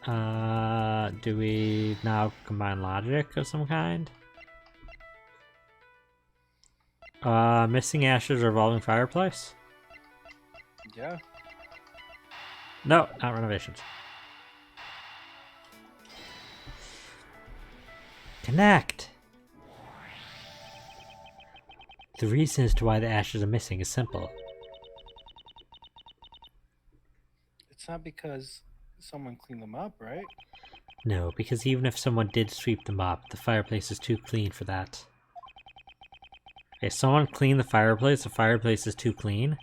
Do we now combine logic of some kind? Missing ashes, revolving fireplace? Yeah. No, not renovations. Connect! The reason as to why the ashes are missing is simple. It's not because someone cleaned them up, right? No, because even if someone did sweep them up, the fireplace is too clean for that. If someone cleaned the fireplace is too clean?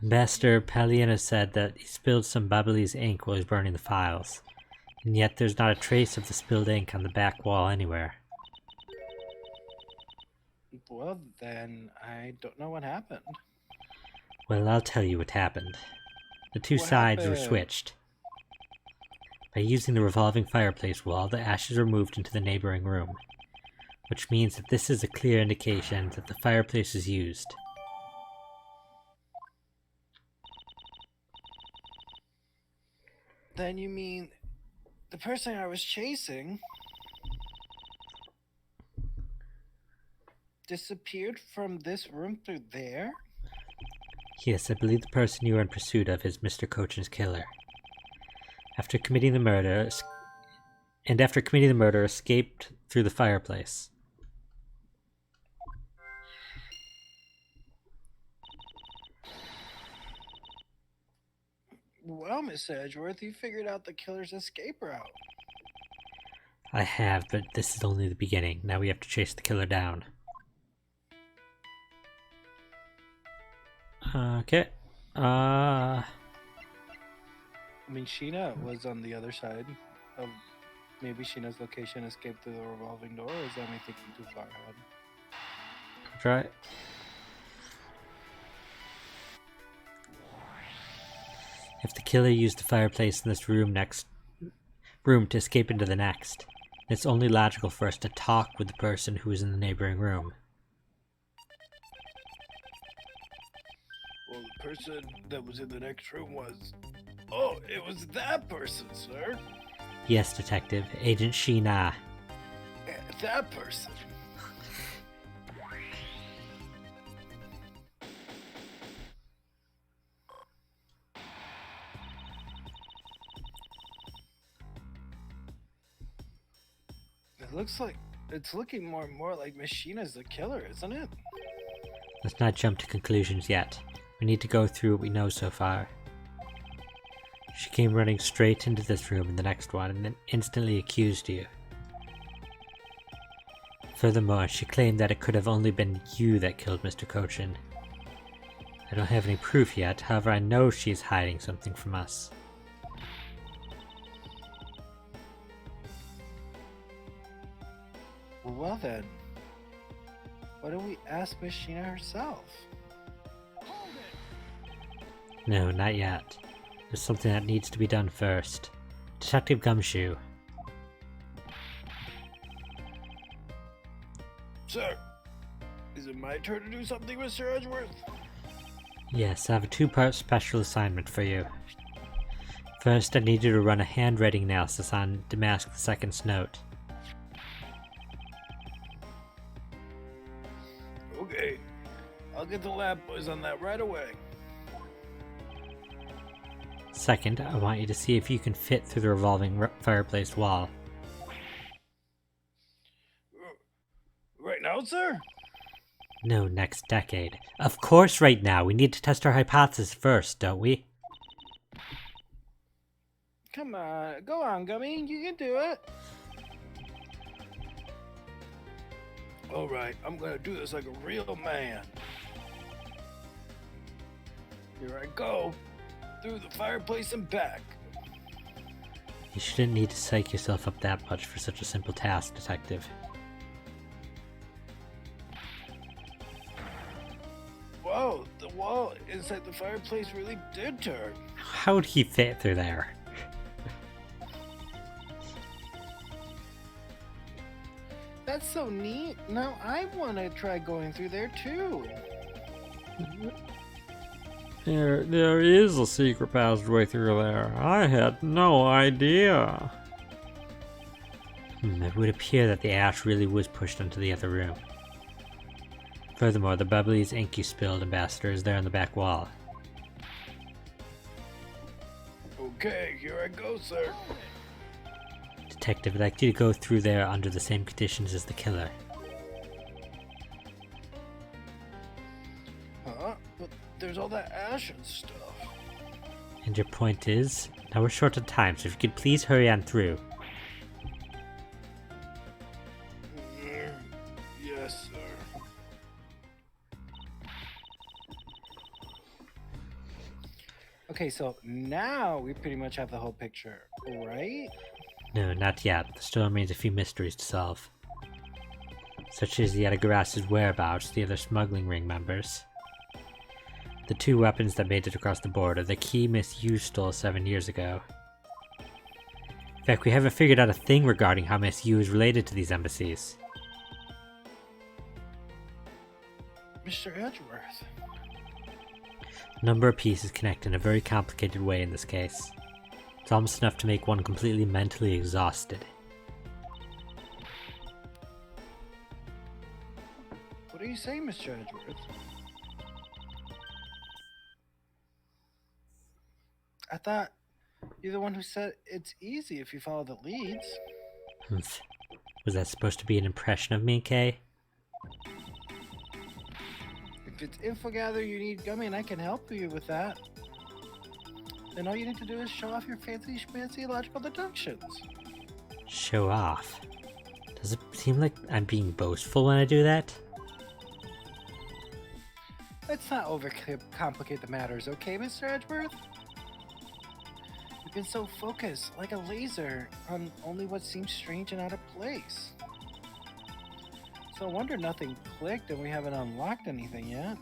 Ambassador Palliano said that he spilled some Babyliss ink while he was burning the files, and yet there's not a trace of the spilled ink on the back wall anywhere. Well, then I don't know what happened. Well, I'll tell you what happened. The two What sides were happened? switched. By using the revolving fireplace wall, the ashes were moved into the neighboring room, which means that this is a clear indication that the fireplace is used. Then you mean the person I was chasing disappeared from this room through there? Yes, I believe the person you are in pursuit of is Mr. Cochin's killer. After committing the murder, escaped through the fireplace. Well, Miss Edgeworth, you figured out the killer's escape route. I have, but this is only the beginning. Now we have to chase the killer down. Okay. I mean, Shih-na was on the other side of maybe Shih-na's location escaped through the revolving door, or is that me thinking too far ahead? Try. If the killer used the fireplace in this room to escape into the next, it's only logical for us to talk with the person who is in the neighboring room. Well, the person that was in the next room was... Oh, it was that person, sir. Yes, Detective, Agent Shih-na. That person. It looks like it's looking more and more like Miss Shih-na's the killer, isn't it? Let's not jump to conclusions yet. We need to go through what we know so far. She came running straight into this room and the next one and then instantly accused you. Furthermore, she claimed that it could have only been you that killed Mr. Cochin. I don't have any proof yet, however I know she is hiding something from us. Well then, why don't we ask Miss Shih-na herself? No, not yet. There's something that needs to be done first. Detective Gumshoe. Sir, is it my turn to do something, Mr. Edgeworth? Yes, I have a two-part special assignment for you. First, I need you to run a handwriting analysis on Damask II's note. Okay, I'll get the lab boys on that right away. Second, I want you to see if you can fit through the revolving fireplace wall. Right now, sir? No, next decade. Of course right now. We need to test our hypothesis first, don't we? Come on, go on, Gummy, you can do it. Alright, I'm gonna do this like a real man. Here I go, through the fireplace and back. You shouldn't need to psych yourself up that much for such a simple task, Detective. Whoa, the wall inside the fireplace really did turn. How'd he fit through there? That's so neat. Now I want to try going through there too. There is a secret passageway through there. I had no idea. It would appear that the ash really was pushed into the other room. Furthermore, the Bubbly's ink you spilled ambassador is there on the back wall. Okay, here I go, sir. Detective, I'd like you to go through there under the same conditions as the killer. Huh? But there's all that ash and stuff. And your point is? Now we're short on time, so if you could please hurry on through. Yes, sir. Okay, so now we pretty much have the whole picture, right? No, not yet. There still remains a few mysteries to solve. Such as the Yadagaras's whereabouts, the other smuggling ring members. The 2 weapons that made it across the border, the key Miss Yu stole 7 years ago. In fact, we haven't figured out a thing regarding how Miss Yu is related to these embassies. Mr. Edgeworth. A number of pieces connect in a very complicated way in this case. It's almost enough to make one completely mentally exhausted. What are you saying, Mr. Edgeworth? I thought you're the one who said it's easy if you follow the leads. Humph. Was that supposed to be an impression of me, Kay? If it's info gather you need, Gummy, and I can help you with that. Then all you need to do is show off your fancy schmancy logical deductions. Show off? Does it seem like I'm being boastful when I do that? Let's not overcomplicate the matters, okay, Mr. Edgeworth? You've been so focused, like a laser, on only what seems strange and out of place. So I wonder nothing clicked and we haven't unlocked anything yet.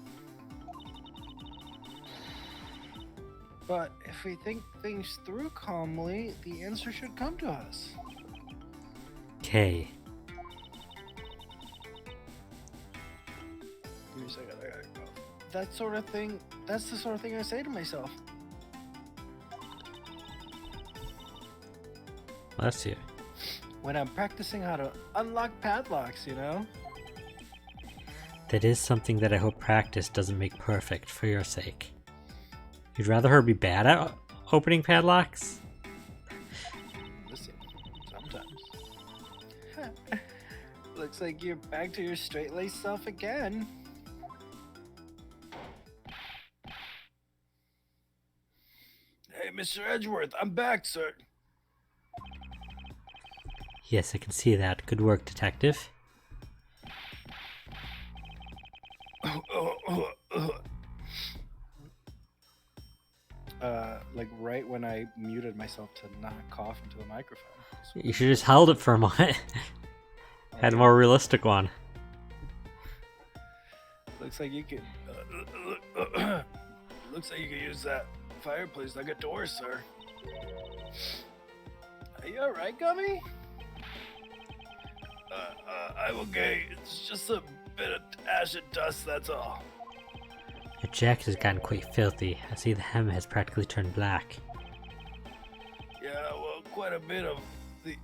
But if we think things through calmly, the answer should come to us. Kay. Give me a second, I gotta go. That sort of thing, that's the sort of thing I say to myself. Bless you. When I'm practicing how to unlock padlocks, you know? That is something that I hope practice doesn't make perfect for your sake. You'd rather her be bad at opening padlocks? Listen, sometimes. Looks like you're back to your straight-laced self again. Hey, Mr. Edgeworth, I'm back, sir. Yes, I can see that. Good work, detective. Like right when I muted myself to not cough into the microphone. You should just held it for a moment. Had a more realistic one. Looks like you could. Looks like you could use that fireplace like a door, sir. Are you alright, Gummy? I'm okay. It's just a bit of ash and dust, that's all. Your jacket has gotten quite filthy. I see the hem has practically turned black. Yeah, well, quite a bit of the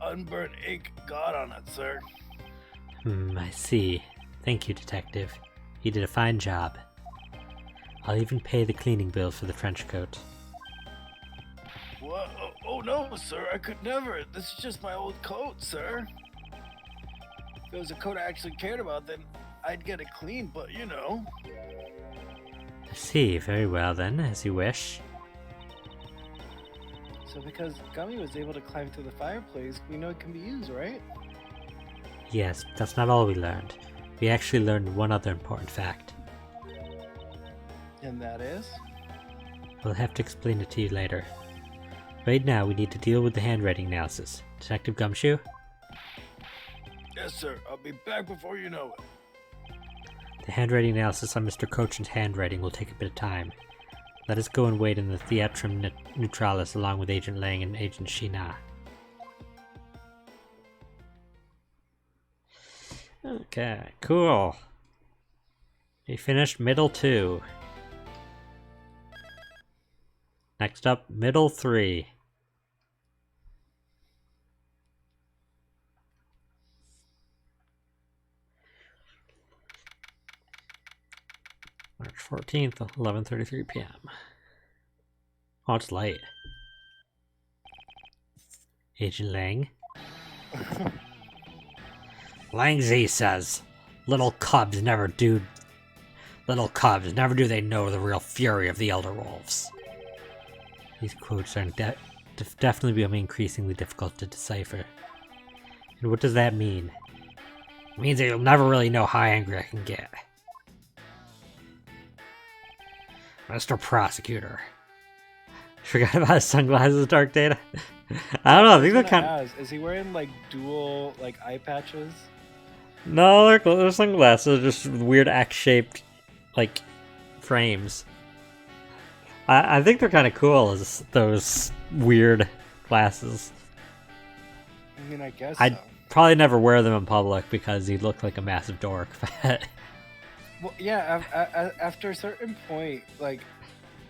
unburnt ink got on it, sir. I see. Thank you, detective. You did a fine job. I'll even pay the cleaning bill for the trench coat. What? Oh no, sir, I could never. This is just my old coat, sir. If it was a coat I actually cared about, then I'd get it clean, but you know. I see. Very well then, as you wish. So because Gummy was able to climb through the fireplace, we know it can be used, right? Yes, but that's not all we learned. We actually learned one other important fact. And that is? We'll have to explain it to you later. Right now, we need to deal with the handwriting analysis. Detective Gumshoe? Yes, sir. I'll be back before you know it. The handwriting analysis on Mr. Cochin's handwriting will take a bit of time. Let us go and wait in the Theatrum Neutralis along with Agent Lang and Agent Shih-na. Okay, cool. You finished middle 2. Next up, middle 3. March 14th, 11:33 p.m. Oh, it's late. Agent Lang. Lang Z says, little cubs never do they know the real fury of the Elder Wolves. These quotes are definitely becoming increasingly difficult to decipher. And what does that mean? It means that you'll never really know how angry I can get. Mr. Prosecutor. Forgot about his sunglasses, Dark Data. I don't know, I think they're kind of... Is he wearing, like, dual, like, eye patches? No, they're sunglasses, just weird X-shaped, like, frames. I think they're kind of cool, as those weird glasses. I mean, I guess I'd probably never wear them in public because he'd look like a massive dork. Well, yeah, after a certain point, like,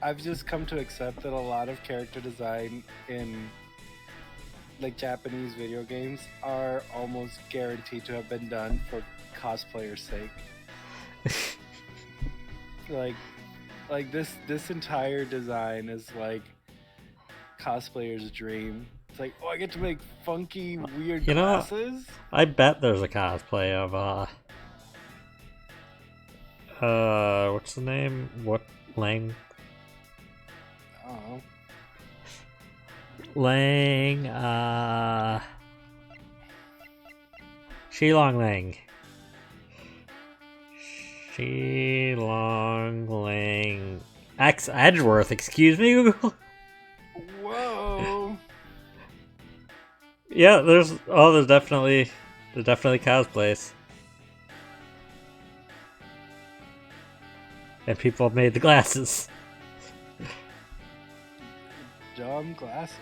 I've just come to accept that a lot of character design in, like, Japanese video games are almost guaranteed to have been done for cosplayers' sake. like this entire design is like cosplayer's dream. It's like, oh, I get to make funky, weird glasses. I bet there's a cosplay of what's the name? What Lang? Oh. Lang, Shilong Lang. Shilong Lang. X Edgeworth, excuse me, Google? Whoa. Yeah, there's definitely cosplays. And people have made the glasses. Dumb glasses.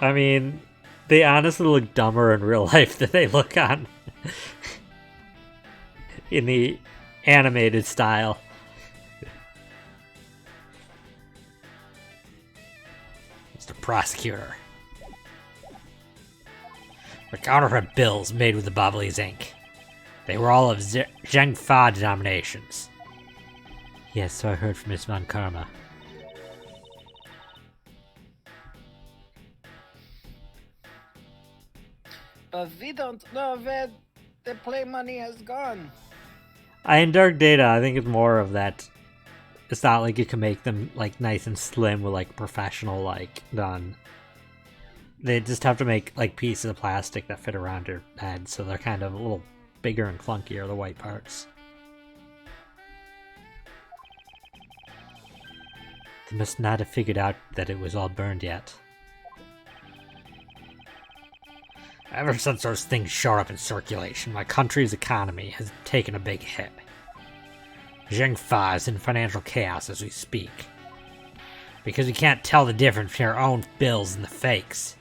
I mean, they honestly look dumber in real life than they look on in the animated style. Mr. Prosecutor. The counterfeit bills made with the Bobbly's ink. They were all of Zheng Fa denominations. Yes, so I heard from Miss Von Karma. But we don't know where the play money has gone. In Dark Data, I think it's more of that. It's not like you can make them like nice and slim with like professional like done. They just have to make like pieces of plastic that fit around your head, so they're kind of a little bigger and clunkier, the white parts. They must not have figured out that it was all burned yet. Ever since those things showed up in circulation, my country's economy has taken a big hit. Zheng Fa is in financial chaos as we speak. Because we can't tell the difference between our own bills and the fakes.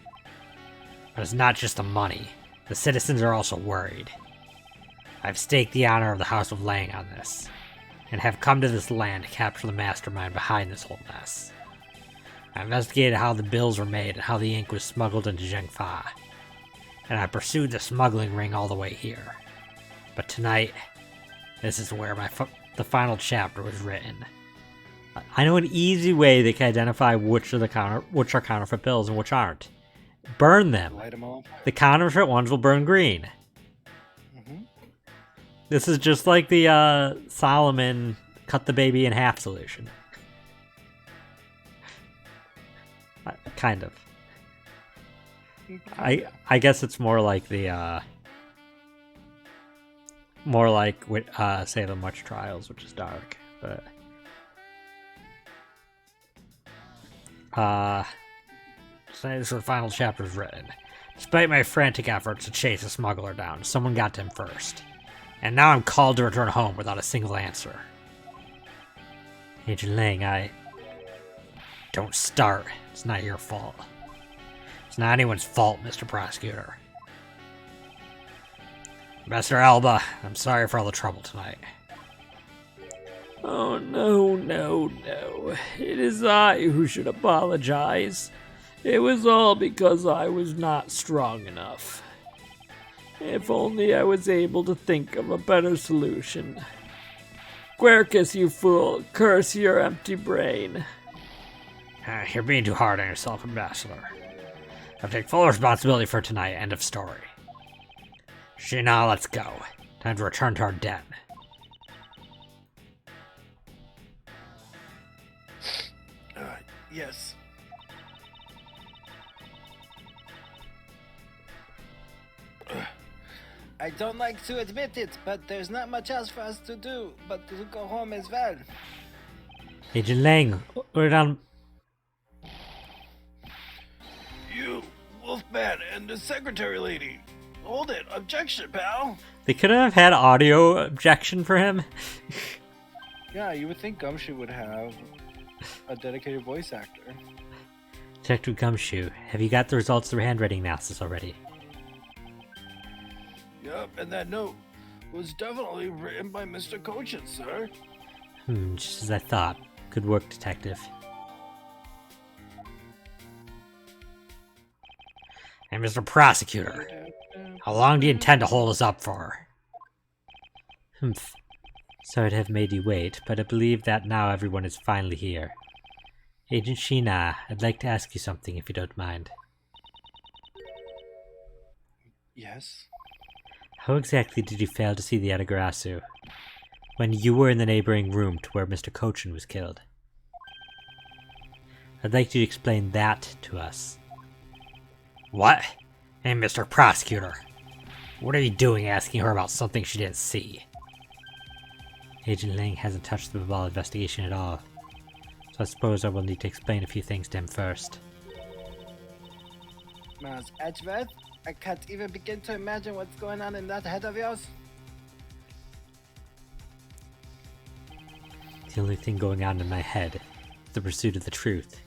But it's not just the money. The citizens are also worried. I've staked the honor of the House of Lang on this, and have come to this land to capture the mastermind behind this whole mess. I investigated how the bills were made and how the ink was smuggled into Zheng Fa. And I pursued the smuggling ring all the way here. But tonight, this is where the final chapter was written. I know an easy way they can identify which are counterfeit bills and which aren't. Burn them. Light them all. The counterfeit ones will burn green. Mm-hmm. This is just like the Solomon cut the baby in half solution. Kind of. I guess it's more like the more like with Salem Witch Trials, which is dark, but so the final chapter is written. Despite my frantic efforts to chase the smuggler down, someone got to him first, and now I'm called to return home without a single answer. Agent Lang, don't start. It's not your fault. It's not anyone's fault, Mr. Prosecutor. Mr. Alba, I'm sorry for all the trouble tonight. Oh, no, no, no. It is I who should apologize. It was all because I was not strong enough. If only I was able to think of a better solution. Quercus, you fool, curse your empty brain. You're being too hard on yourself, Ambassador. I'll take full responsibility for tonight, end of story. Shih-na, let's go. Time to return to our den. Yes. I don't like to admit it, but there's not much else for us to do but to go home as well. Agent Lang, we're down. You, Wolfman, and the secretary lady. Hold it. Objection, pal. They could have had audio objection for him. Yeah, you would think Gumshoe would have a dedicated voice actor. Detective Gumshoe, have you got the results of the handwriting analysis already? Yup, and that note was definitely written by Mr. Cochin, sir. Just as I thought. Good work, Detective. And Mr. Prosecutor, how long do you intend to hold us up for? Humph. Sorry to have made you wait, but I believe that now everyone is finally here. Agent Shih-na, I'd like to ask you something if you don't mind. Yes? How exactly did you fail to see the Yatagarasu when you were in the neighboring room to where Mr. Cochin was killed? I'd like you to explain that to us. What? Hey, Mr. Prosecutor, what are you doing asking her about something she didn't see? Agent Lang hasn't touched the Babal investigation at all, so I suppose I will need to explain a few things to him first. Miles Edgeworth, I can't even begin to imagine what's going on in that head of yours. The only thing going on in my head is the pursuit of the truth.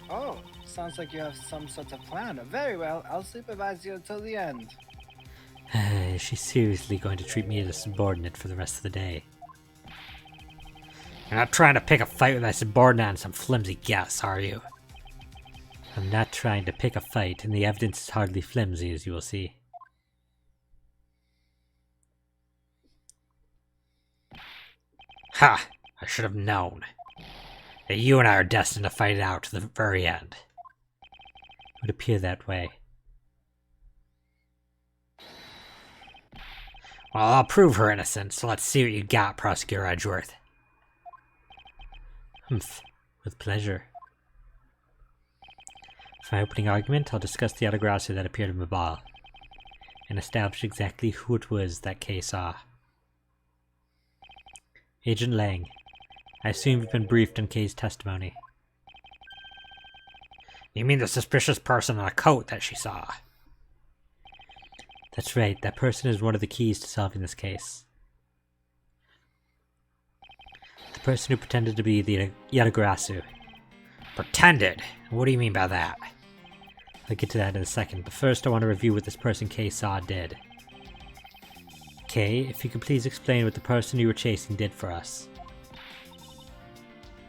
Oh, sounds like you have some sort of plan. Very well, I'll supervise you until the end. Is she seriously going to treat me as a subordinate for the rest of the day? You're not trying to pick a fight with my subordinate on some flimsy guess, are you? I'm not trying to pick a fight, and the evidence is hardly flimsy, as you will see. Ha! I should have known that you and I are destined to fight it out to the very end. It would appear that way. Well, I'll prove her innocent, so let's see what you got, Prosecutor Edgeworth. Humph, with pleasure. For my opening argument, I'll discuss the Yatagarasu that appeared in Babal, and establish exactly who it was that Kay saw. Agent Lang, I assume you've been briefed on Kay's testimony. You mean the suspicious person in a coat that she saw? That's right, that person is one of the keys to solving this case. The person who pretended to be the Yatagarasu. Pretended? What do you mean by that? I'll get to that in a second, but first I want to review what this person Kay saw did. Kay, if you could please explain what the person you were chasing did for us.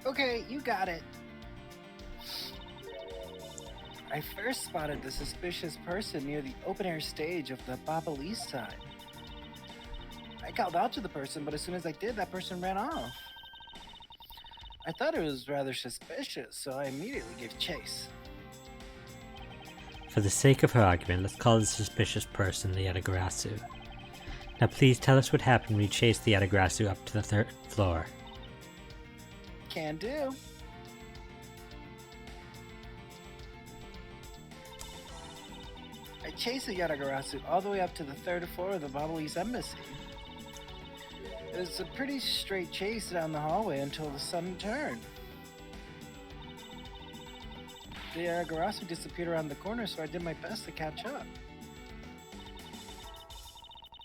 Okay, you got it. I first spotted the suspicious person near the open-air stage of the Babal East side. I called out to the person, but as soon as I did, that person ran off. I thought it was rather suspicious, so I immediately gave chase. For the sake of her argument, let's call the suspicious person the Yatagarasu. Now please tell us what happened when you chased the Yatagarasu up to the 3rd floor. Can do. I chased the Yatagarasu all the way up to the 3rd floor of the Babal East Embassy. It was a pretty straight chase down the hallway until the sudden turn. The Yatagarasu disappeared around the corner, so I did my best to catch up.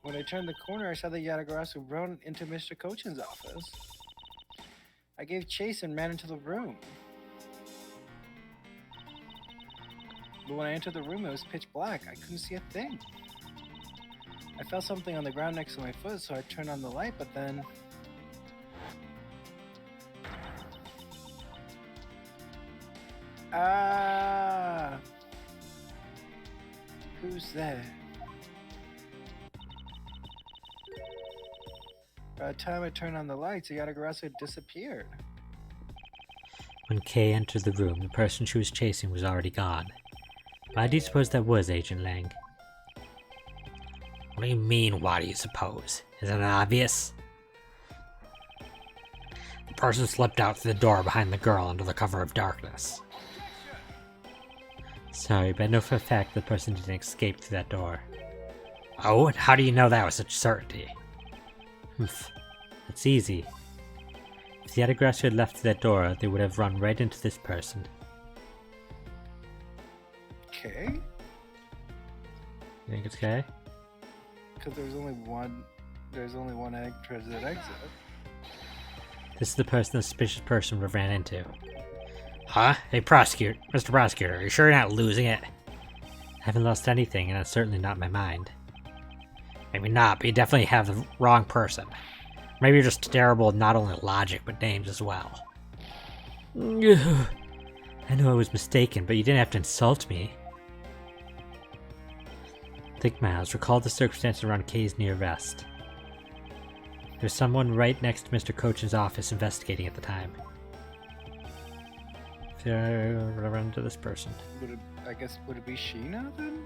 When I turned the corner, I saw the Yatagarasu run into Mr. Cochin's office. I gave chase and ran into the room. But when I entered the room, it was pitch black. I couldn't see a thing. I felt something on the ground next to my foot, so I turned on the light, but then Ah! Who's that? By the time I turned on the lights, the Yatagarasu had disappeared. When Kay entered the room, the person she was chasing was already gone. Why do you suppose that was, Agent Lang? What do you mean, why do you suppose? Isn't it obvious? The person slipped out through the door behind the girl under the cover of darkness. Sorry, but I know for a fact the person didn't escape through that door. Oh, and how do you know that with such certainty? Humph. It's easy. If the Yatagarasu had left through that door, they would have run right into this person. Okay. You think it's Kay? Because there's only one exit. This is the person the suspicious person would have ran into. Huh? Hey, Mr. Prosecutor, are you sure you're not losing it? I haven't lost anything, and it's certainly not my mind. Maybe not, but you definitely have the wrong person. Maybe you're just terrible at not only logic, but names as well. I know I was mistaken, but you didn't have to insult me. Think, Miles, recall the circumstances around Kay's near arrest. There was someone right next to Mr. Cochin's office investigating at the time. I run into this person. Would it be Shih-na then?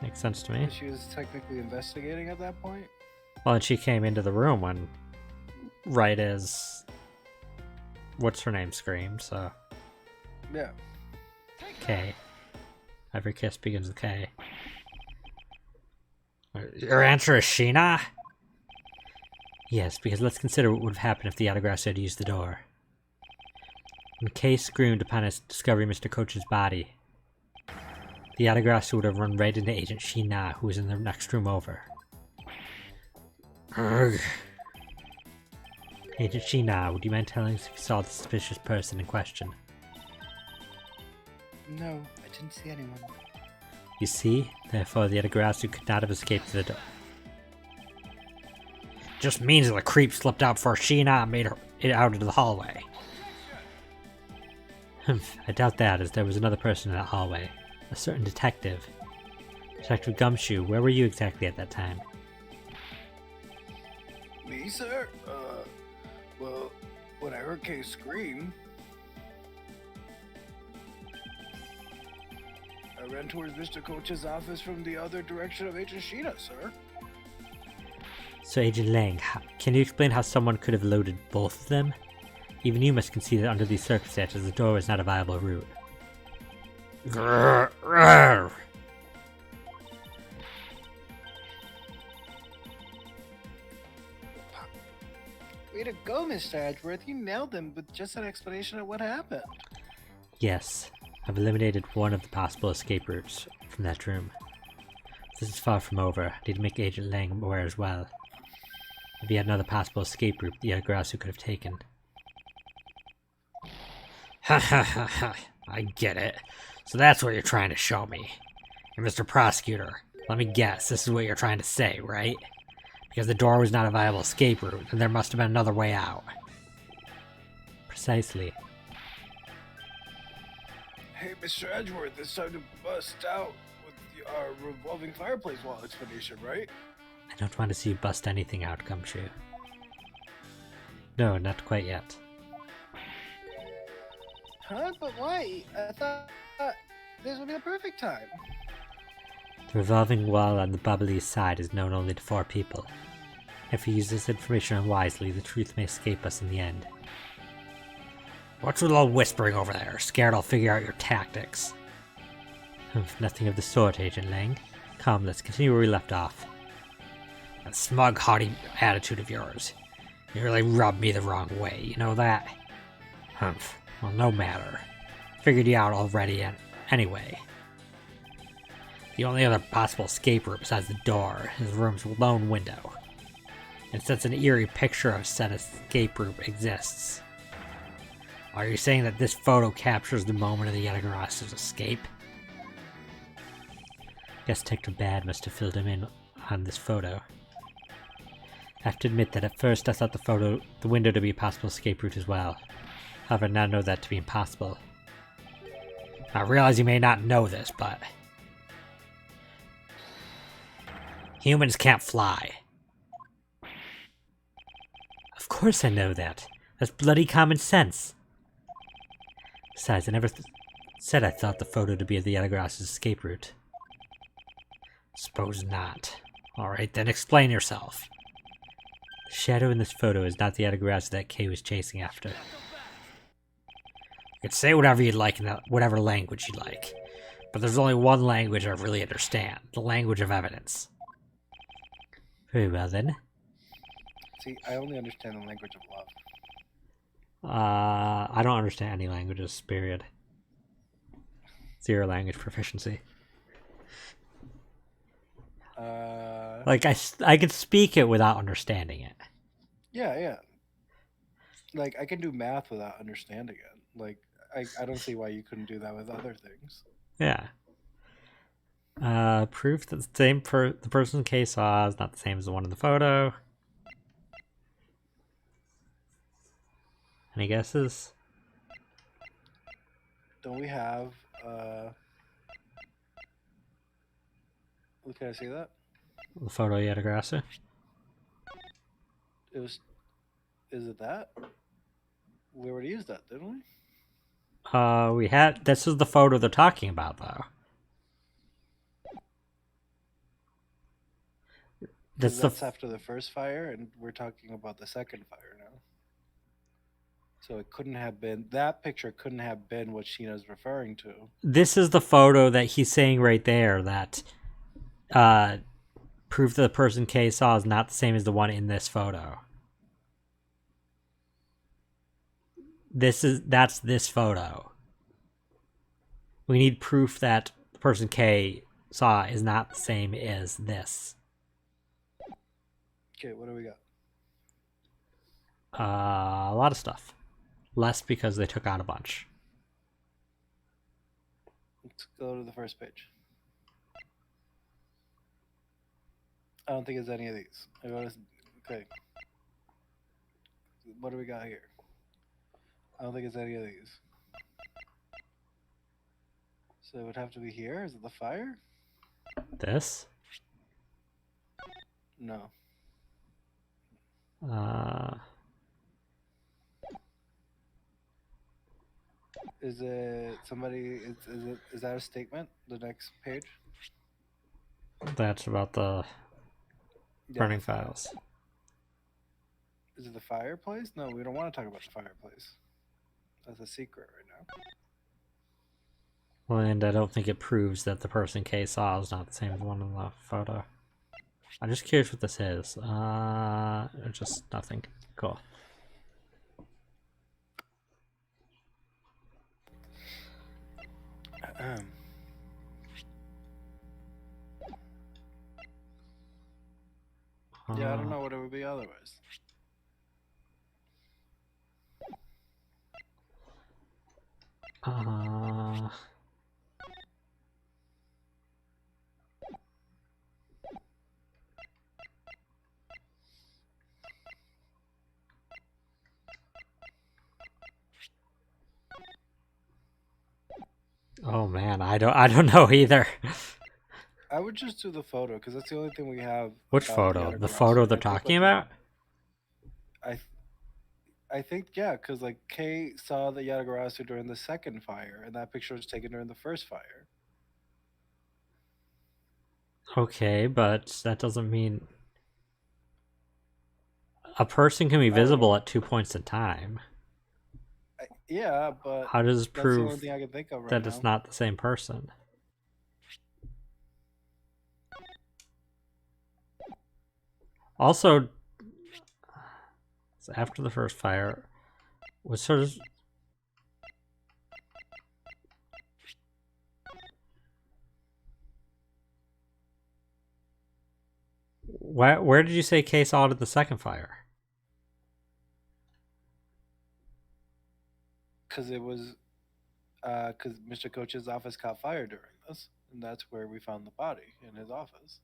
Makes sense to me. She was technically investigating at that point? Well, and she came into the room when, right as, what's her name screamed, so. Yeah. K. Every kiss begins with K. Your answer is Shih-na? Yes, because let's consider what would have happened if the Yatagarasu had used the door. When Kay screamed upon his discovering Mr. Cochin's body, the Yatagarasu would have run right into Agent Shih-na, who was in the next room over. Urgh. Agent Shih-na, would you mind telling us if you saw the suspicious person in question? No, I didn't see anyone. You see? Therefore, the Yatagarasu could not have escaped through the door. Just means that the creep slipped out before Shih-na made it out into the hallway. Humph, I doubt that, as there was another person in that hallway. A certain detective. Detective Gumshoe, where were you exactly at that time? Me, sir? Well, when I heard Kay scream, I ran towards Mr. Coach's office from the other direction of Agent Shih-na, sir. So, Agent Lang, can you explain how someone could have loaded both of them? Even you must concede that under these circumstances, the door was not a viable route. Grrr, grrr. Way to go, Mr. Edgeworth. You nailed them with just an explanation of what happened. Yes, I've eliminated one of the possible escape routes from that room. This is far from over. I need to make Agent Lang aware as well. If he had another possible escape route the Yatagarasu could have taken. Ha ha ha ha, I get it. So that's what you're trying to show me. And Mr. Prosecutor, let me guess, this is what you're trying to say, right? Because the door was not a viable escape route, and there must have been another way out. Precisely. Hey, Mr. Edgeworth, it's time to bust out with our revolving fireplace wall explanation, right? I don't want to see you bust anything out, Gumshoe. No, not quite yet. Huh? But why? I thought this would be the perfect time. The revolving wall on the bubbly side is known only to 4 people. If we use this information unwisely, the truth may escape us in the end. What's with all whispering over there? Scared I'll figure out your tactics. Nothing of the sort, Agent Lang. Come, let's continue where we left off. That smug, haughty attitude of yours. You really rubbed me the wrong way, you know that? Humph. Well, no matter. Figured you out already anyway. The only other possible escape route besides the door is the room's lone window. And since an eerie picture of said escape route exists, are you saying that this photo captures the moment of the Yatagarasu's escape? Guess Detective Bad must have filled him in on this photo. I have to admit that at first I thought the window to be a possible escape route as well. However, I now know that to be impossible. I realize you may not know this, but humans can't fly. Of course I know that. That's bloody common sense. Besides, I never said I thought the photo to be the Yellowgrass's escape route. Suppose not. Alright, then explain yourself. The shadow in this photo is not the Yellowgrass that Kay was chasing after. You can say whatever you'd like in whatever language you like. But there's only one language I really understand. The language of evidence. Very well then. See, I only understand the language of love. I don't understand any languages, period. 0 language proficiency. Like, I can speak it without understanding it. Yeah. Like, I can do math without understanding it. Like, I don't see why you couldn't do that with other things. Yeah. Proof that the person Kay saw is not the same as the one in the photo. Any guesses? Don't we have, can I see that? The photo you had to grasp it? Is it that? We already used that, didn't we? This is the photo they're talking about, though. That's after the first fire, and we're talking about the second fire now. So it couldn't have been, that picture couldn't have been what Shih-na's referring to. This is the photo that he's saying right there that proof that the person Kay saw is not the same as the one in this photo. That's this photo. We need proof that the person Kay saw is not the same as this. Okay, what do we got? A lot of stuff. Less because they took out a bunch. Let's go to the first page. I don't think it's any of these. Okay. What do we got here? I don't think it's any of these. So it would have to be here? Is it the fire? This? No. Is it somebody? Is that a statement? The next page. That's about the burning files. Is it the fireplace? No, we don't want to talk about the fireplace. That's a secret right now. Well, and I don't think it proves that the person Kay saw is not the same as the one in the photo. I'm just curious what this is. Just nothing. Cool. Yeah, I don't know what it would be otherwise. Oh man, I don't know either. I would just do the photo because that's the only thing we have. Which photo? The photo they're talking about? I think, yeah, because like Kay saw the Yatagarasu during the second fire, and that picture was taken during the first fire. Okay, but that doesn't mean a person can be visible at 2 points in time. Yeah, but how does it prove the only thing I can think of right that now. It's not the same person? Also, after the first fire, was sort of where did you say Kay saw it at the second fire? Because it was because Mr. Coach's office caught fire during this, and that's where we found the body in his office.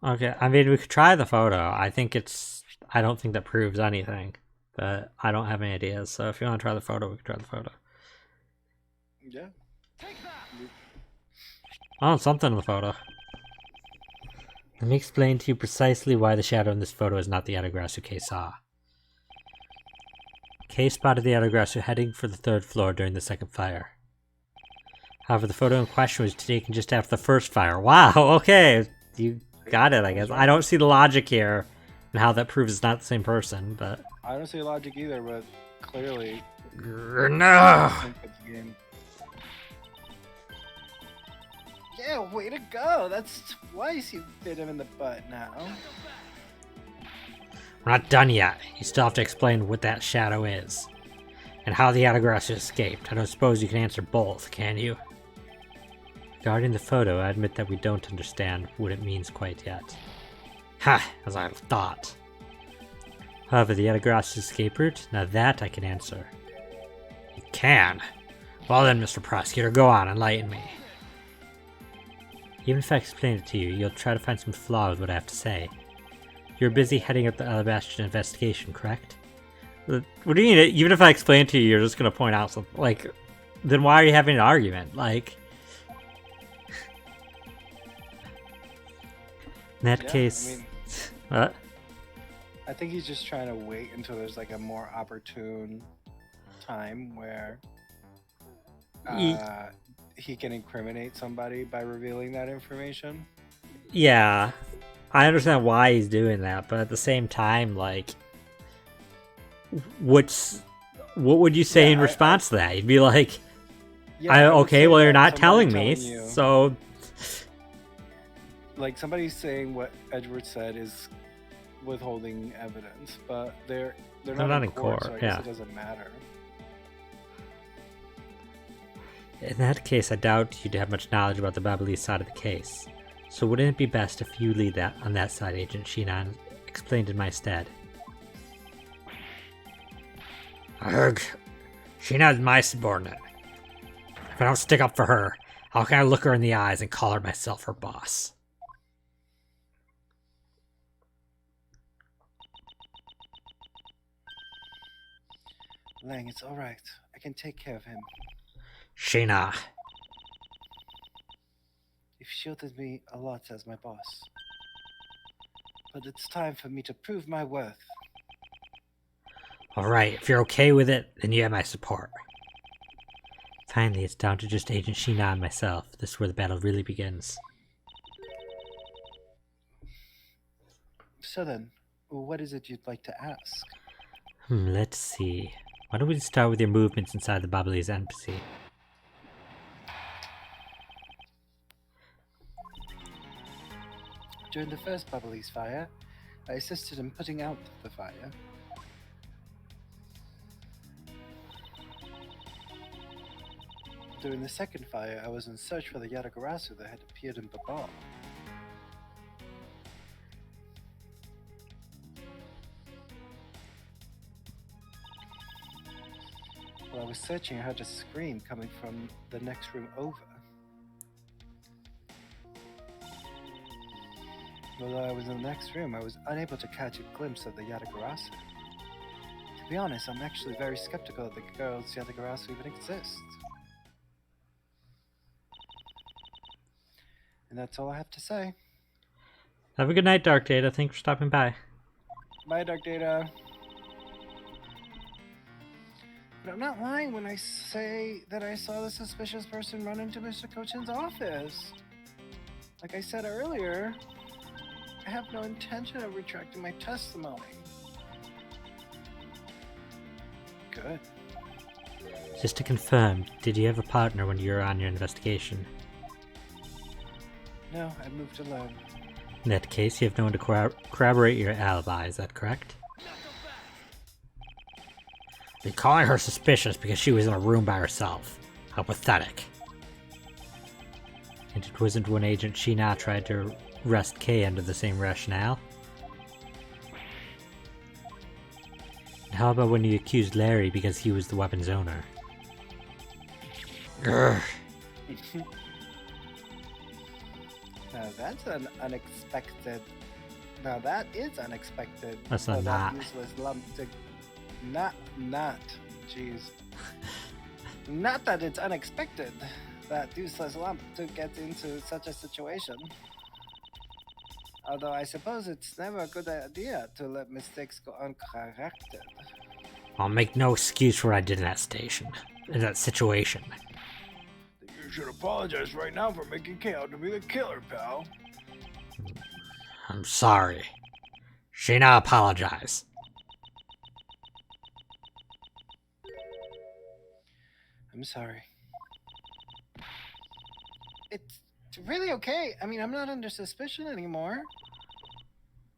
Okay, I mean, we could try the photo. I don't think that proves anything. But I don't have any ideas, so if you want to try the photo, we can try the photo. Yeah. Oh, something in the photo. Let me explain to you precisely why the shadow in this photo is not the Yatagarasu Kei saw. Kei spotted the Yatagarasu heading for the 3rd floor during the 2nd fire. However, the photo in question was taken just after the 1st fire. Wow, okay, you got it, I guess. I don't see the logic here and how that proves it's not the same person, but... I don't see logic either, but clearly... No! Yeah, way to go! That's twice you bit him in the butt now. We're not done yet. You still have to explain what that shadow is. And how the Yatagarasu escaped. I don't suppose you can answer both, can you? Regarding the photo, I admit that we don't understand what it means quite yet. Ha! As I thought. However, the Yatagarasu escape route? Now that I can answer. You can? Well then, Mr. Prosecutor, go on, enlighten me. Even if I explain it to you, you'll try to find some flaw with what I have to say. You're busy heading up the Alabastion investigation, correct? What do you mean? Even if I explain it to you, you're just gonna point out something? Like, then why are you having an argument? Like... In that case... I mean, what? I think he's just trying to wait until there's like a more opportune time where he can incriminate somebody by revealing that information. Yeah, I understand why he's doing that, but at the same time, like, what would you say in response to that? You'd be like, okay, well, you're not telling me, so... Like, somebody saying what Edgeworth said is withholding evidence, but they're not in court, so I guess it doesn't matter. In that case, I doubt you'd have much knowledge about the Babyliss side of the case. So wouldn't it be best if you lead that on that side, Agent Shih-na, and explained in my stead? Ugh. Shih-na's my subordinate. If I don't stick up for her, how can I look her in the eyes and call her myself her boss? Lang, it's alright. I can take care of him. Shih-na. You've shielded me a lot as my boss. But it's time for me to prove my worth. Alright, if you're okay with it, then you have my support. Finally, it's down to just Agent Shih-na and myself. This is where the battle really begins. So then, what is it you'd like to ask? Let's see. Why don't we start with your movements inside the Babyliss embassy? During the first Babyliss fire, I assisted in putting out the fire. During the second fire, I was in search for the Yatagarasu that had appeared in Babal. While I was searching, I heard a scream coming from the next room over. Although I was in the next room, I was unable to catch a glimpse of the Yatagarasu. To be honest, I'm actually very skeptical that the girl's Yatagarasu even exists. And that's all I have to say. Have a good night, Dark Data. Thanks for stopping by. Bye, Dark Data. But I'm not lying when I say that I saw the suspicious person run into Mr. Kochin's office. Like I said earlier, I have no intention of retracting my testimony. Good. Just to confirm, did you have a partner when you were on your investigation? No, I moved alone. In that case, you have no one to corroborate your alibi, is that correct? You're calling her suspicious because she was in a room by herself. How pathetic. And it wasn't when Agent Shih-na tried to arrest Kei under the same rationale? And how about when you accused Larry because he was the weapon's owner? Grr. Now that's an unexpected. Now that is unexpected. That's not. Useless lump to Jeez. Not that it's unexpected that useless lump to get into such a situation. Although I suppose it's never a good idea to let mistakes go uncorrected. I'll make no excuse for what I did in that situation. You should apologize right now for making Kay out to be the killer, pal. I'm sorry. Shih-na, apologize. I'm sorry. It's really okay. I mean, I'm not under suspicion anymore.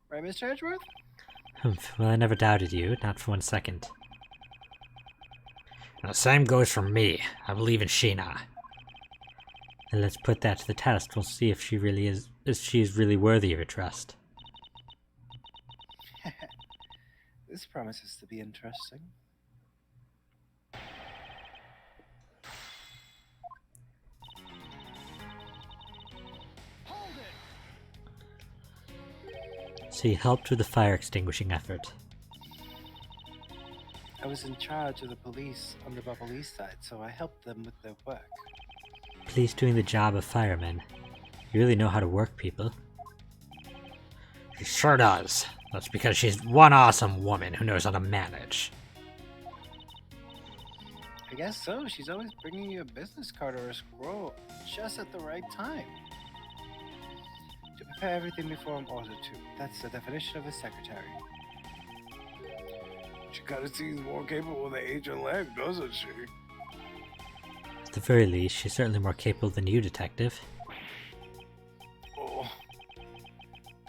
Right, Mr. Edgeworth? Well, I never doubted you, not for 1 second. And the same goes for me. I believe in Shih-na. And let's put that to the test. We'll see if she is really worthy of your trust. This promises to be interesting. So you helped with the fire extinguishing effort. I was in charge of the police on the Bubble East side, so I helped them with their work. Police doing the job of firemen. You really know how to work people. She sure does. That's because she's one awesome woman who knows how to manage. I guess so. She's always bringing you a business card or a scroll just at the right time. To prepare everything before I'm ordered to. That's the definition of a secretary. She kind of seems more capable than Agent Lang, doesn't she? At the very least, she's certainly more capable than you, Detective. Oh,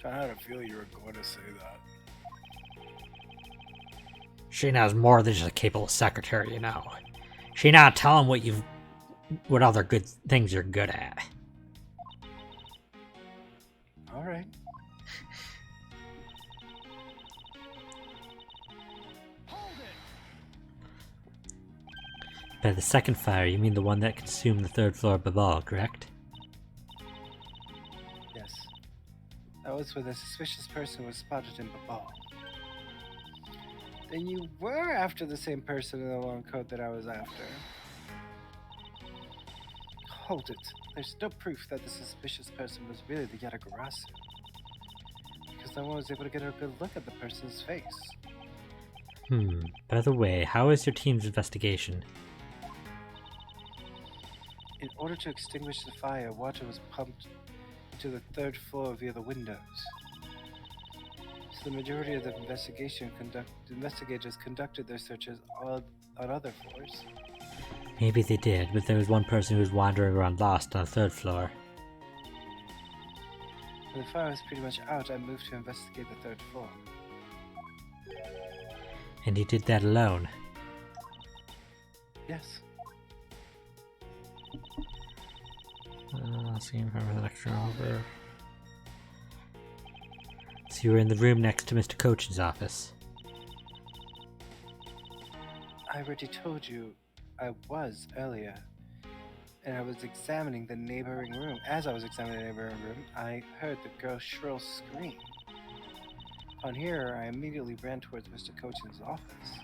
I had a feeling you were going to say that. Shih-na's more than just a capable secretary, you know. Shih-na, tell him what other good things you're good at. All right. By the second fire, you mean the one that consumed the 3rd floor of Babal, correct? Yes. That was where the suspicious person was spotted in Babal. Then you were after the same person in the long coat that I was after. Hold it. There's no proof that the suspicious person was really the Yatagarasu. Because no one was able to get a good look at the person's face. By the way, how is your team's investigation? In order to extinguish the fire, water was pumped into the 3rd floor via the windows. So the majority of the investigators conducted their searches on other floors. Maybe they did, but there was one person who was wandering around lost on the 3rd floor. When the fire was pretty much out, I moved to investigate the 3rd floor. And you did that alone? Yes. See him from the lecture over. So you were in the room next to Mr. Cochin's office? I already told you I was earlier. And I was examining the neighboring room. As I was examining the neighboring room, I heard the girl's shrill scream. Upon hearing her, I immediately ran towards Mr. Cochin's office.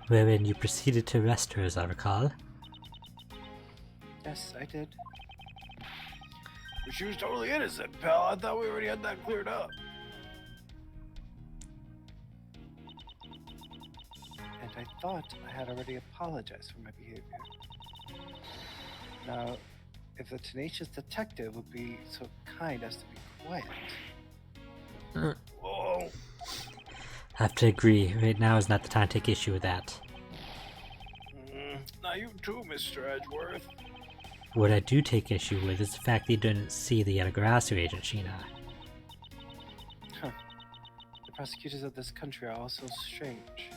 Wherein you proceeded to arrest her, as I recall. Yes, I did. But she was totally innocent, pal. I thought we already had that cleared up. And I thought I had already apologized for my behavior. Now, if the tenacious detective would be so kind as to be quiet. Oh. I have to agree, right now is not the time to take issue with that. Now you too, Mr. Edgeworth. What I do take issue with is the fact that you didn't see the Yatagarasu agent, Shih-na. Huh. The prosecutors of this country are all so strange.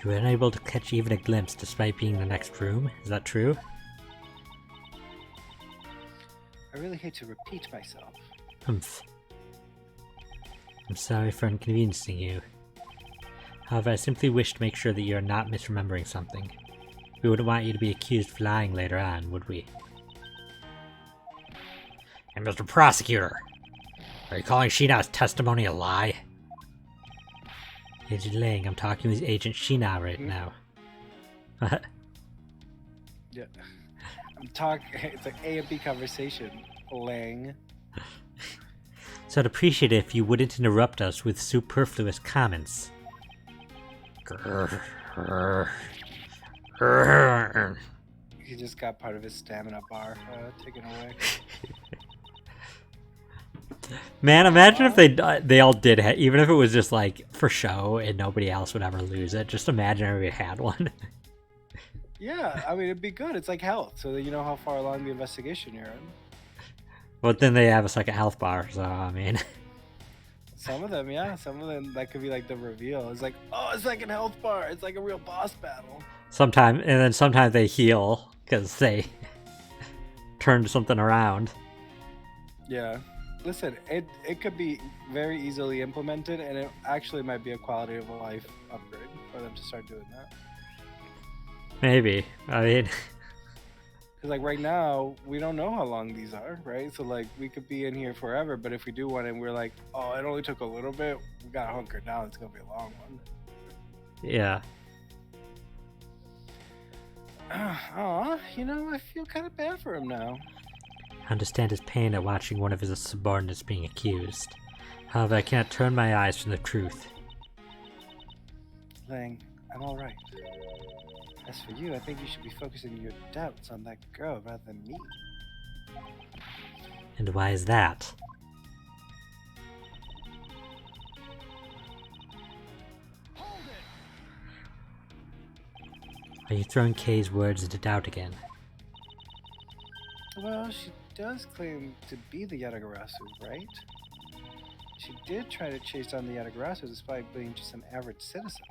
You were unable to catch even a glimpse despite being in the next room, is that true? I really hate to repeat myself. Humph. I'm sorry for inconveniencing you. However, I simply wish to make sure that you are not misremembering something. We wouldn't want you to be accused of lying later on, would we? Hey, Mr. Prosecutor, are you calling Shih-na's testimony a lie? Agent Lang, I'm talking with Agent Shih-na right now. Yeah. I'm talking. It's like A and B conversation. Lang. So I'd appreciate it if you wouldn't interrupt us with superfluous comments. He just got part of his stamina bar taken away. Man, imagine if they all did, even if it was just like for show and nobody else would ever lose it. Just imagine everybody had one. Yeah, I mean, it'd be good. It's like health, so that you know how far along the investigation you're in. But then they have a second health bar, so I mean. Some of them, yeah. Some of them, that could be like the reveal. It's like, oh, a second health bar. It's like a real boss battle. Sometimes they heal because they turned something around. Yeah. Listen, it could be very easily implemented, and it actually might be a quality of life upgrade for them to start doing that. Maybe. I mean, because like right now, we don't know how long these are, right? So like we could be in here forever, but if we do one and we're like, oh, it only took a little bit, we gotta hunker down. It's gonna be a long one. Yeah. Aw, you know, I feel kind of bad for him now. I understand his pain at watching one of his subordinates being accused. However, I cannot turn my eyes from the truth. Lang, I'm all right. As for you, I think you should be focusing your doubts on that girl rather than me. And why is that? Are you throwing Kay's words into doubt again? Well, she does claim to be the Yatagarasu, right? She did try to chase down the Yatagarasu despite being just an average citizen.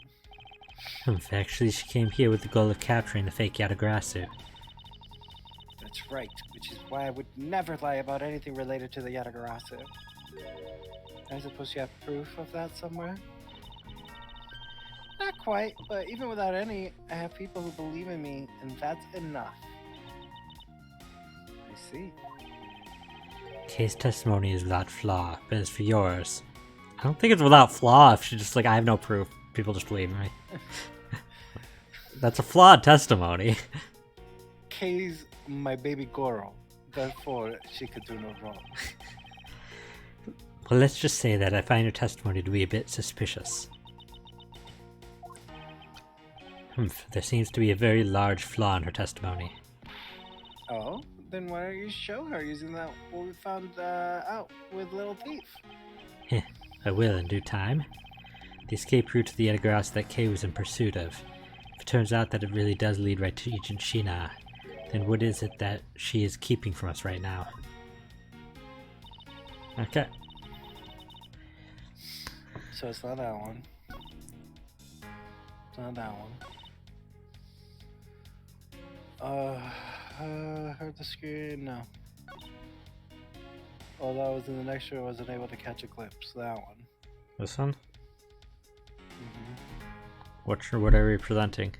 Actually, she came here with the goal of capturing the fake Yatagarasu. That's right, which is why I would never lie about anything related to the Yatagarasu. I suppose you have proof of that somewhere? Not quite, but even without any, I have people who believe in me, and that's enough. I see. Kay's testimony is without flaw, but as for yours, I don't think it's without flaw if she's just like, I have no proof. People just believe me. That's a flawed testimony. Kay's my baby girl, therefore she could do no wrong. Well, let's just say that I find her testimony to be a bit suspicious. There seems to be a very large flaw in her testimony. Oh? Then why don't you show her using that what we found out with Little Thief? I will in due time. The escape route to the Yatagarasu that Kay was in pursuit of. If it turns out that it really does lead right to Agent Shih-na, then what is it that she is keeping from us right now? Okay. So it's not that one. It's not that one. Heard the screen? No. Oh, that was in the next show. I wasn't able to catch a glimpse. That one. This one? Mm-hmm. What are we presenting?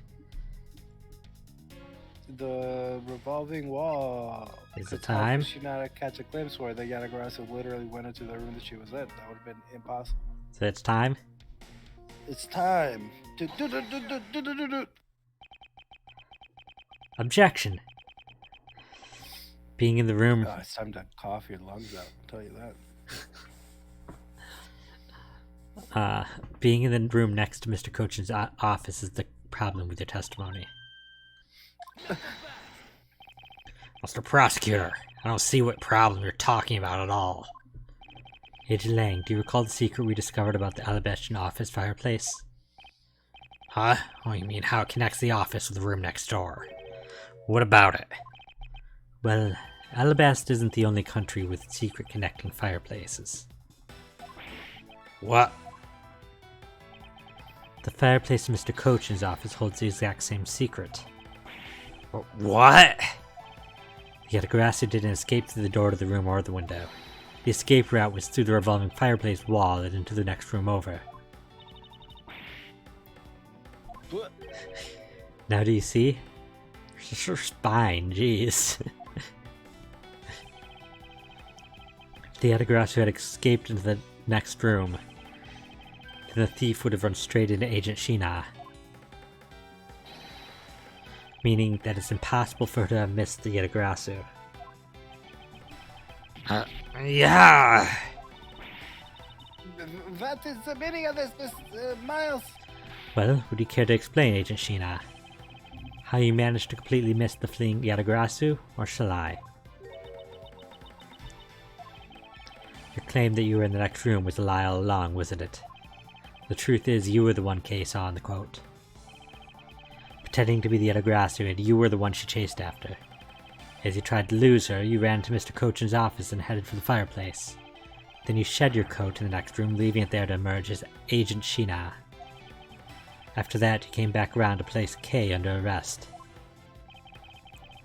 The revolving wall. Is it time? She not catch a glimpse where the Yatagarasu literally went into the room that she was in. That would have been impossible. So it's time? It's time. Objection! Being in the room... Oh, it's time to cough your lungs out, I'll tell you that. Being in the room next to Mr. Cochin's office is the problem with your testimony. Mr. Prosecutor, I don't see what problem you're talking about at all. Agent Lang, do you recall the secret we discovered about the Alabestian office fireplace? Huh? Oh, you mean how it connects the office with the room next door? What about it? Well, Alabast isn't the only country with secret connecting fireplaces. What? The fireplace in Mr. Cochin's office holds the exact same secret. What? The Yatagarasu didn't escape through the door to the room or the window. The escape route was through the revolving fireplace wall and into the next room over. Now do you see? Her spine, jeez. the Yatagarasu had escaped into the next room, then the thief would have run straight into Agent Shih-na, meaning that it's impossible for her to have missed the Yatagarasu. Yeah! What is the meaning of this, Miles? Well, would you care to explain, Agent Shih-na? How you managed to completely miss the fleeing Yatagarasu, or shall I? Your claim that you were in the next room was a lie all along, wasn't it? The truth is, you were the one Kay saw in the quote. Pretending to be the Yatagarasu, and you were the one she chased after. As you tried to lose her, you ran to Mr. Cochin's office and headed for the fireplace. Then you shed your coat in the next room, leaving it there to emerge as Agent Shih-na. After that, you came back around to place Kay under arrest.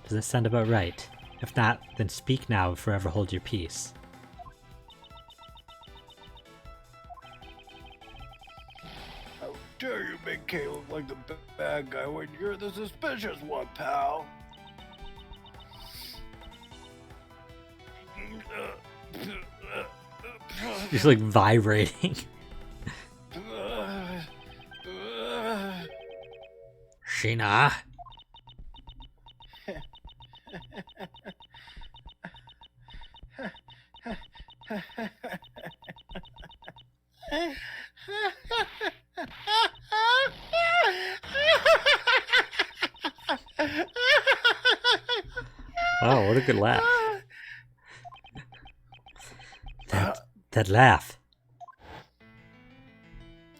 Does that sound about right? If not, then speak now or forever hold your peace. How dare you make Kay look like the bad guy when you're the suspicious one, pal? Just like vibrating. Shih-na? Oh, what a good laugh. That laugh.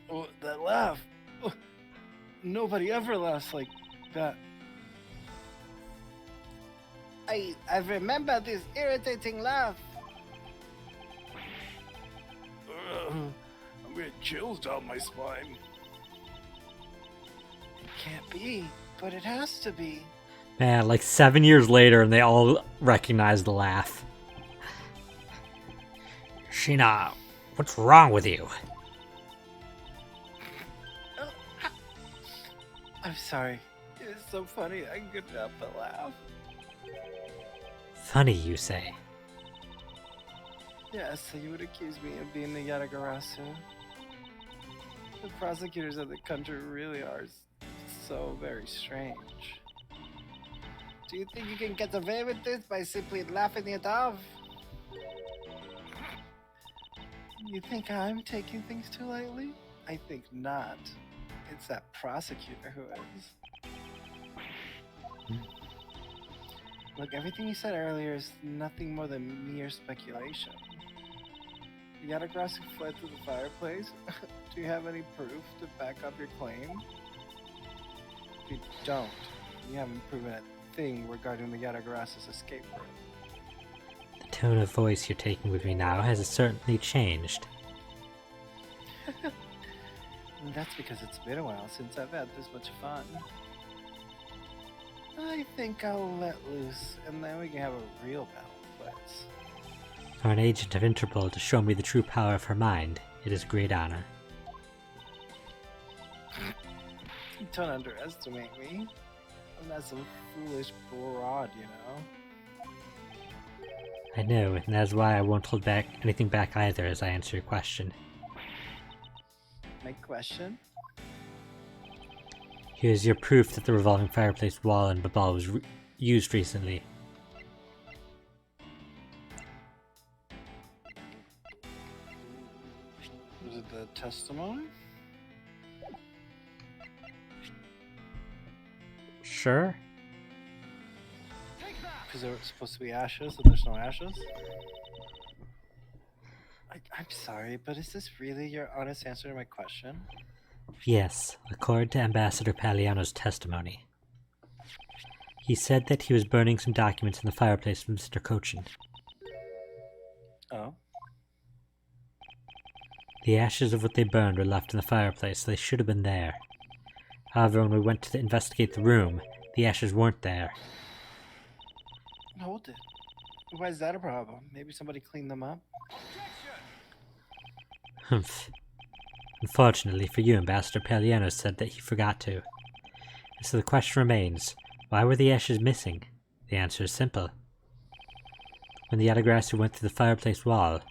Oh, that laugh. Oh, nobody ever laughs like that. I remember this irritating laugh. I'm getting chills down my spine. It can't be, but it has to be. Man, like 7 years later and they all recognize the laugh. Shih-na, what's wrong with you? I'm sorry. It's so funny. I couldn't help but laugh. Funny, you say? Yeah, so you would accuse me of being the Yatagarasu. The prosecutors of the country really are so very strange. Do you think you can get away with this by simply laughing it off? You think I'm taking things too lightly? I think not. It's that prosecutor who is. Look, everything you said earlier is nothing more than mere speculation. The Yatagarasu fled through the fireplace? Do you have any proof to back up your claim? If you don't, you haven't proven a thing regarding the Yatagarasu's escape route. The tone of voice you're taking with me now has certainly changed. That's because it's been a while since I've had this much fun. I think I'll let loose, and then we can have a real battle of wits. For an agent of Interpol to show me the true power of her mind, it is a great honor. Don't underestimate me. I'm not some foolish broad, you know. I know, and that's why I won't hold back anything back either as I answer your question. My question? Here's your proof that the revolving fireplace wall in Babal was used recently. Was it the testimony? Sure. Because there was supposed to be ashes and there's no ashes? I'm sorry, but is this really your honest answer to my question? Yes, according to Ambassador Paliano's testimony. He said that he was burning some documents in the fireplace with Mr. Cochin. Oh? The ashes of what they burned were left in the fireplace, so they should have been there. However, when we went to investigate the room, the ashes weren't there. Hold it. Why is that a problem? Maybe somebody cleaned them up? Humph. Unfortunately for you, Ambassador Paliano said that he forgot to. And so the question remains, why were the ashes missing? The answer is simple. When the Yatagrassi went through the fireplace wall,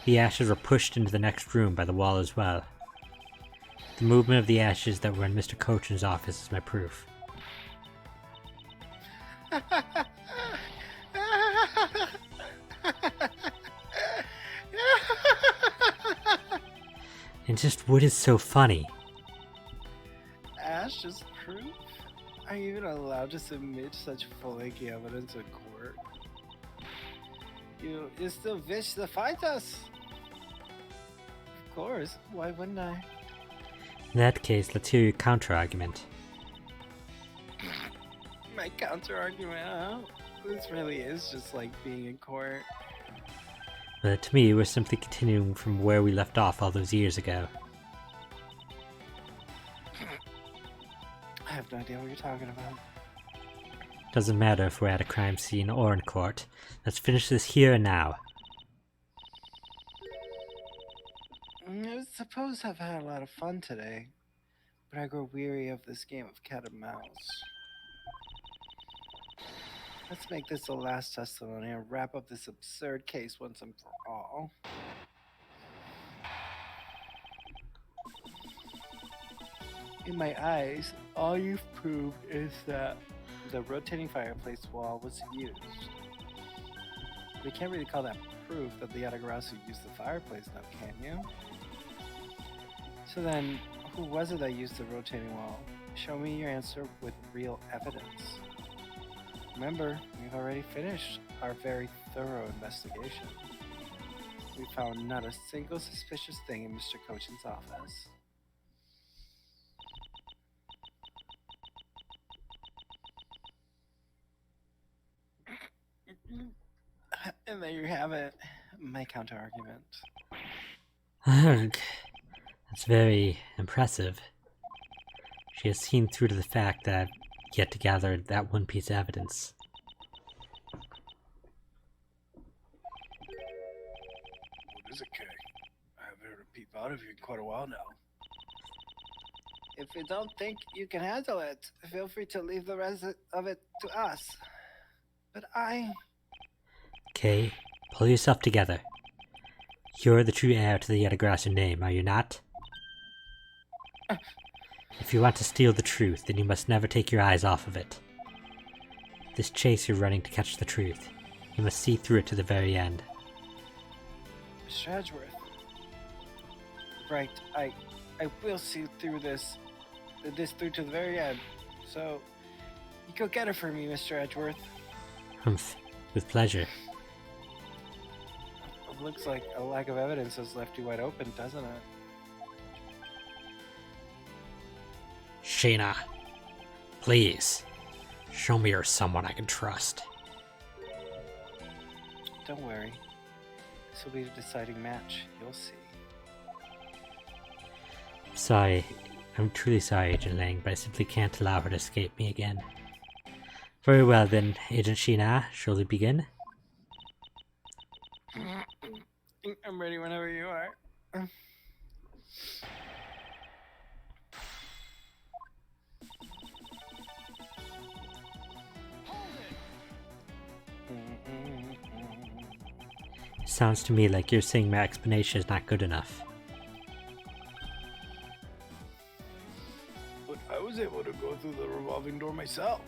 the ashes were pushed into the next room by the wall as well. The movement of the ashes that were in Mr. Cochin's office is my proof. And just what is so funny? Ash is proof? Are you even allowed to submit such flaky evidence in court? You still wish to fight us? Of course, why wouldn't I? In that case, let's hear your counter-argument. My counter-argument, huh? This really is just like being in court. But to me, we're simply continuing from where we left off all those years ago. I have no idea what you're talking about. Doesn't matter if we're at a crime scene or in court. Let's finish this here and now. I was supposed to have had a lot of fun today, but I grow weary of this game of cat and mouse. Let's make this the last testimony and wrap up this absurd case once and for all. In my eyes, all you've proved is that the rotating fireplace wall was used. We can't really call that proof that the Yatagrassi used the fireplace now, can you? So then, who was it that used the rotating wall? Show me your answer with real evidence. Remember, we've already finished our very thorough investigation. We found not a single suspicious thing in Mr. Cochin's office. And there you have it, my counter-argument. Ugh, that's very impressive. She has seen through to the fact that I've yet to gather that one piece of evidence. What is it, Kay? I haven't heard a peep out of you in quite a while now. If you don't think you can handle it, feel free to leave the rest of it to us. But Okay, pull yourself together. You're the true heir to the Yatagrassi name, are you not? If you want to steal the truth, then you must never take your eyes off of it. This chase you're running to catch the truth. You must see through it to the very end. Mr. Edgeworth. Right, I will see through this through to the very end. So, you go get it for me, Mr. Edgeworth. Humph, with pleasure. It looks like a lack of evidence has left you wide open, doesn't it? Shih-na, please, show me you're someone I can trust. Don't worry. This will be the deciding match. You'll see. Sorry, I'm truly sorry, Agent Lang, but I simply can't allow her to escape me again. Very well then, Agent Shih-na, shall we begin? I'm ready whenever you are. Sounds to me like you're saying my explanation is not good enough. But I was able to go through the revolving door myself.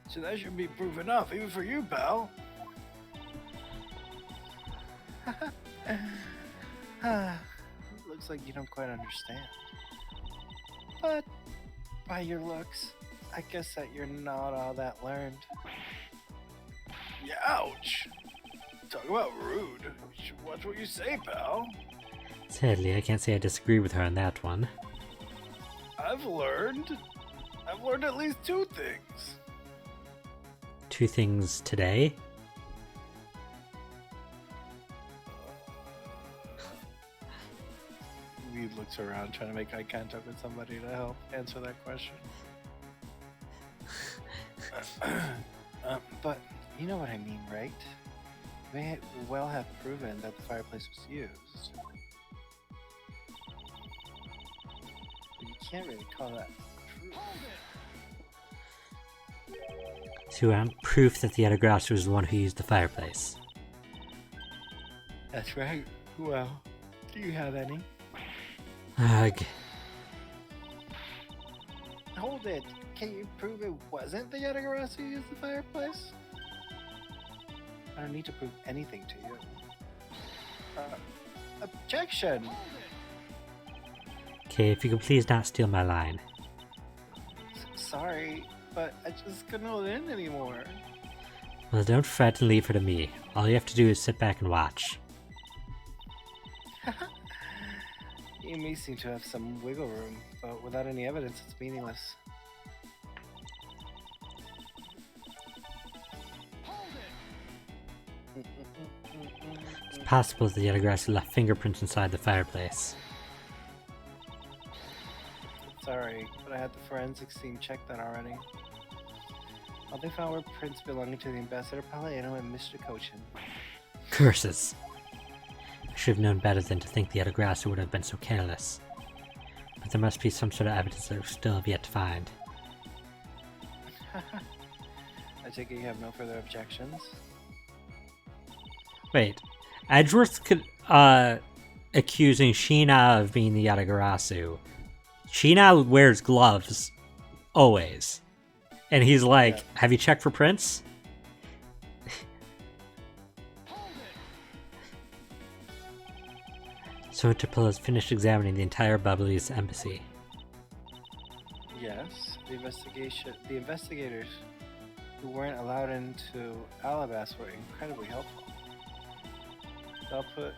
So that should be proof enough, even for you, pal. Looks like you don't quite understand. But by your looks, I guess that you're not all that learned. Ouch! Talk about rude. You should watch what you say, pal. Sadly, I can't say I disagree with her on that one. I've learned at least 2 things. 2 things today? He looks around trying to make eye contact with somebody to help answer that question. But you know what I mean, right? You may well have proven that the fireplace was used. But you can't really call that proof. So you want proof that the Yatagrasu was the one who used the fireplace? That's right. Well, do you have any? Ugh. Hold it. Can you prove it wasn't the Yatagarasu who used the fireplace? I don't need to prove anything to you. Objection! Okay, if you could please not steal my line. Sorry, but I just couldn't hold it in anymore. Well, don't fret and leave her to me. All you have to do is sit back and watch. You may seem to have some wiggle room, but without any evidence, it's meaningless. It's possible that the Yatagrasu left fingerprints inside the fireplace. Sorry, but I had the forensics team check that already. All they found were prints belonging to the Ambassador Palaiano and Mr. Cochin. Curses! I should have known better than to think the Yatagrasu would have been so careless. But there must be some sort of evidence that we still have yet to find. I take it you have no further objections? Wait, Edgeworth's accusing Shih-na of being the Yatagarasu. Shih-na wears gloves, always. And he's like, yeah. Have you checked for prints? So Interpol has finished examining the entire Bubbly's embassy. Yes, the investigators who weren't allowed into Alabas were incredibly helpful. They'll put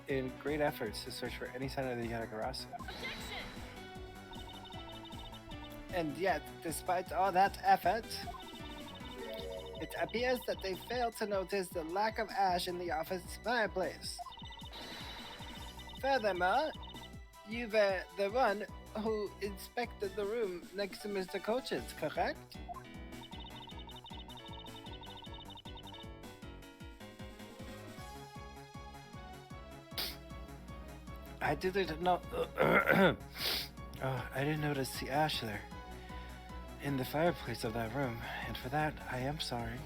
in great efforts to search for any sign of the Yatagarasu. And yet, despite all that effort, it appears that they failed to notice the lack of ash in the office fireplace. Furthermore, you were the one who inspected the room next to Mr. Cochin's, correct? I didn't know. I didn't notice the ash there in the fireplace of that room, and for that, I am sorry.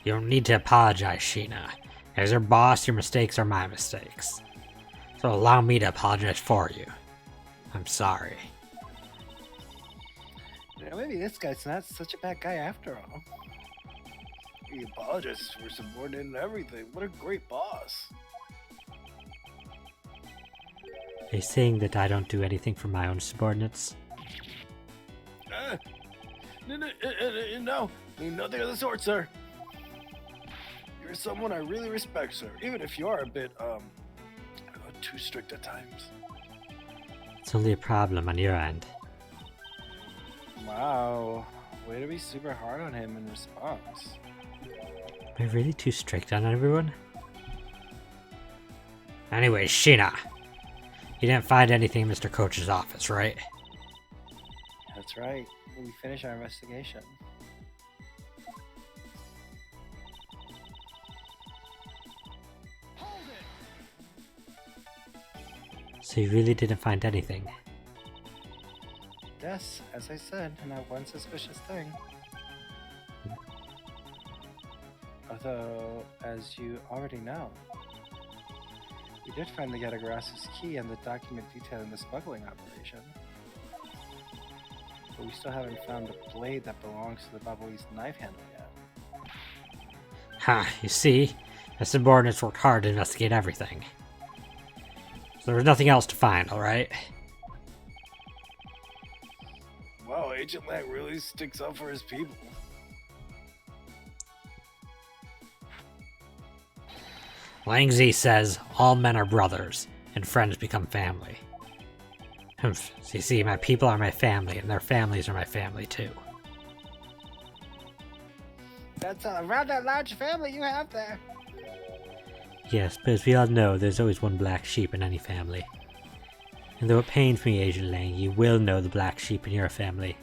You don't need to apologize, Shih-na. As your boss, your mistakes are my mistakes. So allow me to apologize for you. I'm sorry. You know, maybe this guy's not such a bad guy after all. He apologizes for subordinate and everything. What a great boss. Are you saying that I don't do anything for my own subordinates? No, nothing of the sort, sir. You're someone I really respect, sir, even if you are a bit, too strict at times. It's only a problem on your end. Wow, way to be super hard on him in response. Am I really too strict on everyone? Anyway, Shih-na, you didn't find anything in Mr. Coach's office, right? That's right. We finished our investigation. So you really didn't find anything? Yes, as I said, not one suspicious thing. Although, as you already know, we did find the Yatagarasu's key and the document detailing the smuggling operation. But we still haven't found the blade that belongs to the Babui's knife handle yet. Ha, you see? The subordinates worked hard to investigate everything. So there was nothing else to find, alright? Wow, Agent Lang really sticks up for his people. Lang Zi says, all men are brothers, and friends become family. Humph, so you see, my people are my family, and their families are my family too. That's a rather large family you have there. Yes, but as we all know, there's always one black sheep in any family. And though it pains me, Agent Lang, you will know the black sheep in your family.